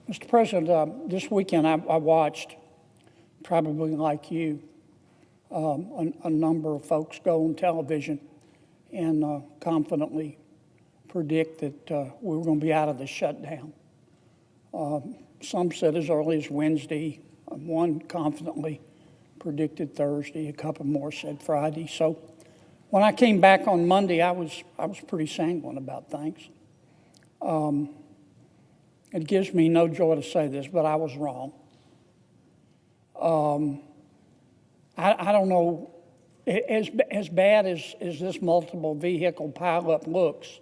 Mr. President, this weekend I watched, probably like you, a number of folks go on television and confidently predict that we were going to be out of the shutdown. Some said as early as Wednesday. One confidently predicted Thursday. A couple more said Friday. So when I came back on Monday, I was pretty sanguine about things. It gives me no joy to say this, but I was wrong. I don't know, as bad as this multiple vehicle pileup looks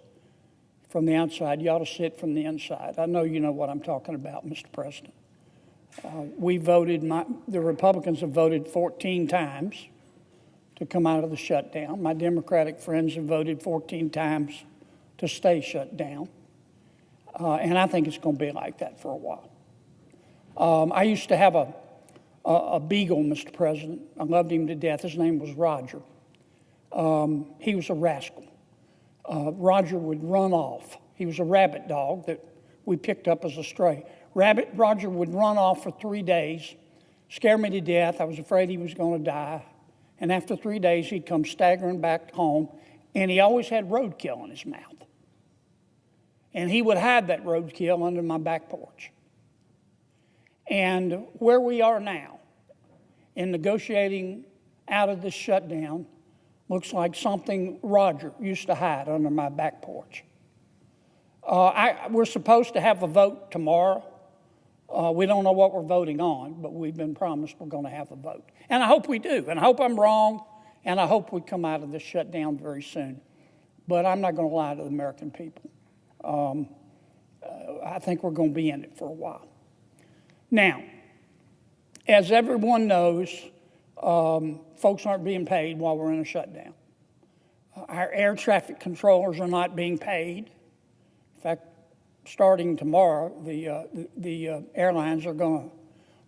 from the outside, you ought to see it from the inside. I know you know what I'm talking about, Mr. President. We voted, the Republicans have voted 14 times to come out of the shutdown. My Democratic friends have voted 14 times to stay shut down. And I think it's going to be like that for a while. I used to have a beagle, Mr. President. I loved him to death. His name was Roger. He was a rascal. Roger would run off. He was a rabbit dog that we picked up as a stray. Roger would run off for 3 days, scare me to death. I was afraid he was going to die. And after 3 days, he'd come staggering back home, and he always had roadkill in his mouth. And he would hide that roadkill under my back porch. And where we are now, in negotiating out of this shutdown, looks like something Roger used to hide under my back porch. We're supposed to have a vote tomorrow. We don't know what we're voting on, but we've been promised we're going to have a vote. And I hope we do, and I hope I'm wrong, and I hope we come out of this shutdown very soon. But I'm not going to lie to the American people. I think we're going to be in it for a while. Now, as everyone knows, folks aren't being paid while we're in a shutdown. Our air traffic controllers are not being paid. In fact, starting tomorrow, the airlines are going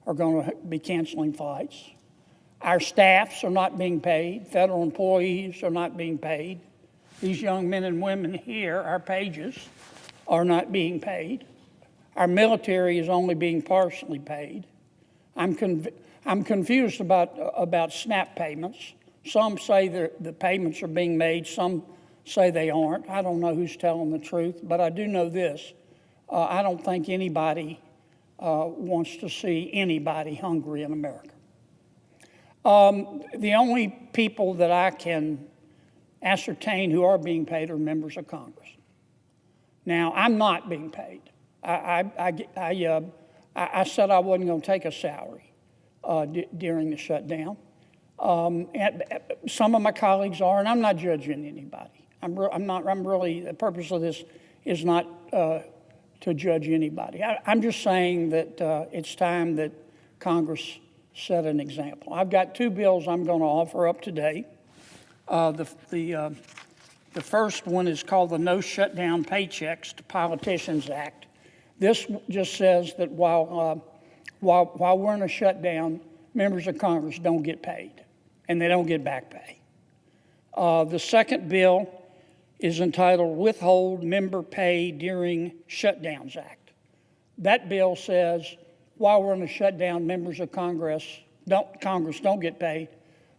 to be canceling flights. Our staffs are not being paid. Federal employees are not being paid. These young men and women here, our pages, are not being paid. Our military is only being partially paid. I'm confused about SNAP payments. Some say the payments are being made. Some say they aren't. I don't know who's telling the truth, but I do know this. I don't think anybody wants to see anybody hungry in America. The only people that I can ascertain who are being paid are members of Congress. Now, I'm not being paid. I said I wasn't going to take a salary during the shutdown. And some of my colleagues are, and I'm not judging anybody. The purpose of this is not to judge anybody. I'm just saying that it's time that Congress set an example. I've got 2 bills I'm going to offer up today. The first one is called the No Shutdown Paychecks to Politicians Act. This just says that while we're in a shutdown, members of Congress don't get paid, and they don't get back pay. The second bill is entitled Withhold Member Pay During Shutdowns Act. That bill says while we're in a shutdown, members of Congress don't get paid,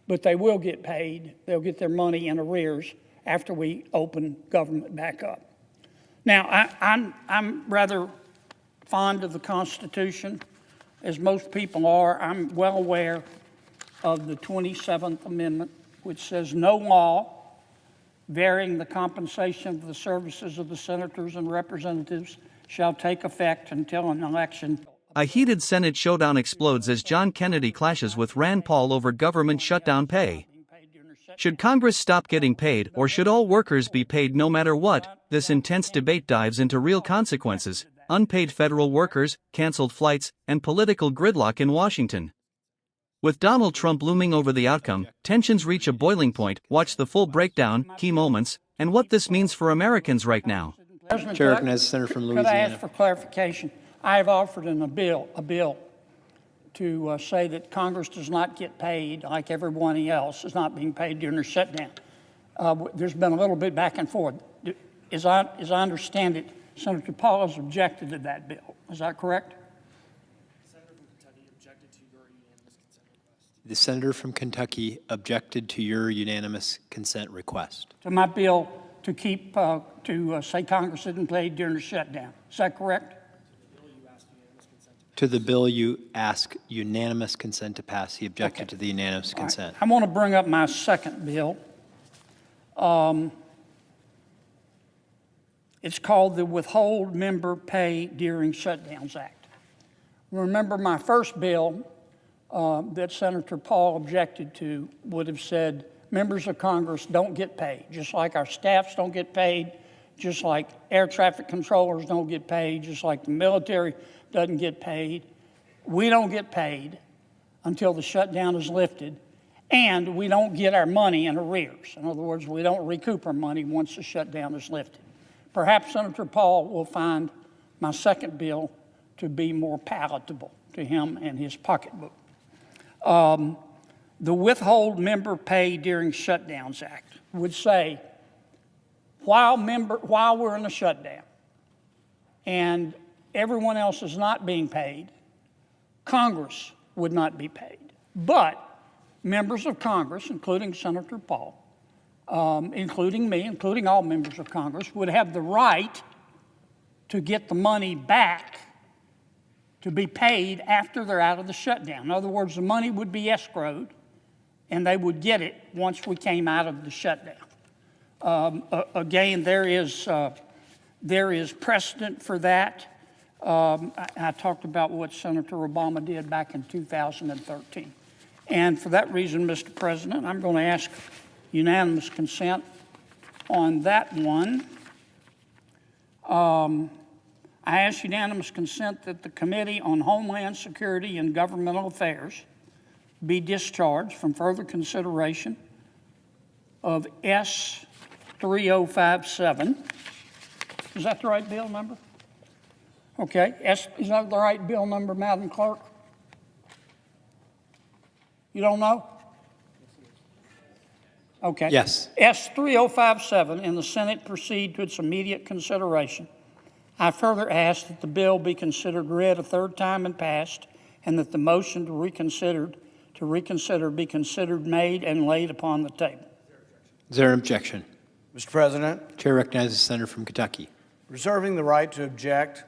but they will get paid. They'll get their money in arrears after we open government back up. Now, I'm rather fond of the Constitution, as most people are. I'm well aware of the 27th Amendment, which says no law varying the compensation of the services of the senators and representatives shall take effect until an election. A heated Senate showdown explodes as John Kennedy clashes with Rand Paul over government shutdown pay. Should Congress stop getting paid, or should all workers be paid no matter what? This intense debate dives into real consequences: unpaid federal workers, canceled flights, and political gridlock in Washington. With Donald Trump looming over the outcome, tensions reach a boiling point. Watch the full breakdown, key moments, and what this means for Americans right now. Chair recognizes the senator from Louisiana. Could I ask for clarification? I have offered a bill to say that Congress does not get paid like everyone else is not being paid during the shutdown. There's been a little bit back and forth. As I understand it, Senator Paul has objected to that bill. Is that correct? The senator from Kentucky objected to your unanimous consent request. To my bill to keep, say Congress isn't paid during the shutdown. Is that correct? To the bill you ask unanimous consent to pass, he objected to the unanimous consent. I want to bring up my second bill. It's called the Withhold Member Pay During Shutdowns Act. Remember, my first bill that Senator Paul objected to would have said members of Congress don't get paid, just like our staffs don't get paid, just like air traffic controllers don't get paid, just like the military doesn't get paid. We don't get paid until the shutdown is lifted, and we don't get our money in arrears. In other words, we don't recoup our money once the shutdown is lifted. Perhaps Senator Paul will find my second bill to be more palatable to him and his pocketbook. The Withhold Member Pay During Shutdowns Act would say, while we're in a shutdown and everyone else is not being paid, Congress would not be paid. But members of Congress, including Senator Paul, including me, including all members of Congress, would have the right to get the money back to be paid after they're out of the shutdown. In other words, the money would be escrowed, and they would get it once we came out of the shutdown. Again, there is precedent for that. I talked about what Senator Obama did back in 2013. And for that reason, Mr. President, I'm going to ask unanimous consent on that one. I ask unanimous consent that the Committee on Homeland Security and Governmental Affairs be discharged from further consideration of S3057. Is that the right bill number? Okay. Is that the right bill number, Madam Clerk? You don't know? Okay. Yes. S3057 and the Senate proceed to its immediate consideration. I further ask that the bill be considered read a third time and passed, and that the motion to reconsider be considered made and laid upon the table. Is there an objection? Mr. President, Chair recognizes the senator from Kentucky. reserving the right to object,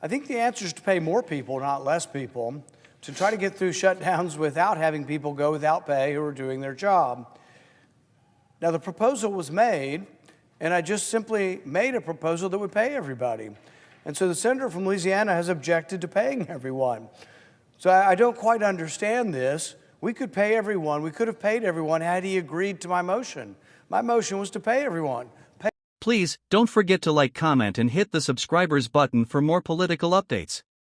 I think the answer is to pay more people, not less people, to try to get through shutdowns without having people go without pay who are doing their job. Now, the proposal was made, and I just simply made a proposal that would pay everybody. And so the senator from Louisiana has objected to paying everyone. So I don't quite understand this. We could pay everyone. We could have paid everyone had he agreed to my motion. My motion was to pay everyone. Please, don't forget to like, comment, and hit the subscribers button for more political updates.